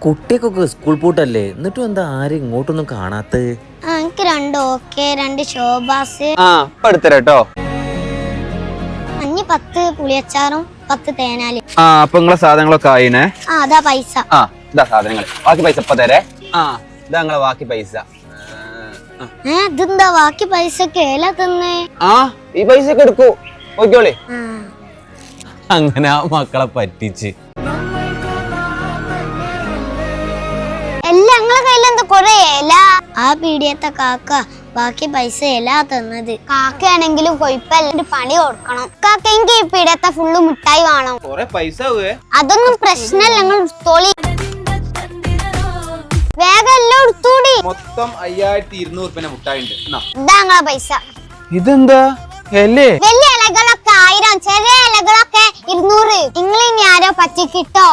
കുട്ടിയൊക്കെ സ്കൂൾ പൂട്ടല്ലേ, എന്നിട്ടും എന്താ ആരും ഇങ്ങോട്ടൊന്നും കാണാത്ത? എനിക്ക് 2 ഓക്കെ, 2 ശോഭാസ്. എടുത്തരട്ടോ. 10 പുളിയച്ചാറും 10 തേനാല്. അപ്പൊ നിങ്ങളെ സാധനങ്ങളൊക്കെ ആയിനെ. അതാ പൈസ. ഇതാ സാധനങ്ങൾ. ബാക്കി പൈസ ഇപ്പൊ തരേ. ഇതാ നിങ്ങളെ ബാക്കി പൈസ. ഇതെന്താ ബാക്കി പൈസ കേല തന്നേ? ഈ പൈസ ഒക്കെ എടുക്കൂ, നോക്കിയോളി. അങ്ങനെ ആ മക്കളെ പറ്റിച്ച്. എല്ലാം ഞങ്ങളെ കയ്യിലെന്താ കൊറേ ഇല? ആ പീടിയത്തെ കാക്ക ബാക്കി പൈസ എല്ലാ തന്നത്. കാക്കയാണെങ്കിലും കൊഴപ്പല്ല, പണി കൊടുക്കണം. കാക്ക എനിക്ക് ഈ പീടിയത്തെ ഫുള്ള് മിഠായി വേണം. പൈസ അതൊന്നും പ്രശ്നല്ല, ഞങ്ങൾ എടുത്തോളി. വേഗം എല്ലാം എടുത്തൂടി. മൊത്തം 5200 മുട്ടായി ഉണ്ട്. ഇതാ ഞങ്ങളെ പൈസ. ഇതെന്താ വലിയ ഇലകളൊക്കെ 1000, ചെറിയ ഇലകളൊക്കെ 200. നിങ്ങൾ ഇനി ആരോ പറ്റിക്കിട്ടോ.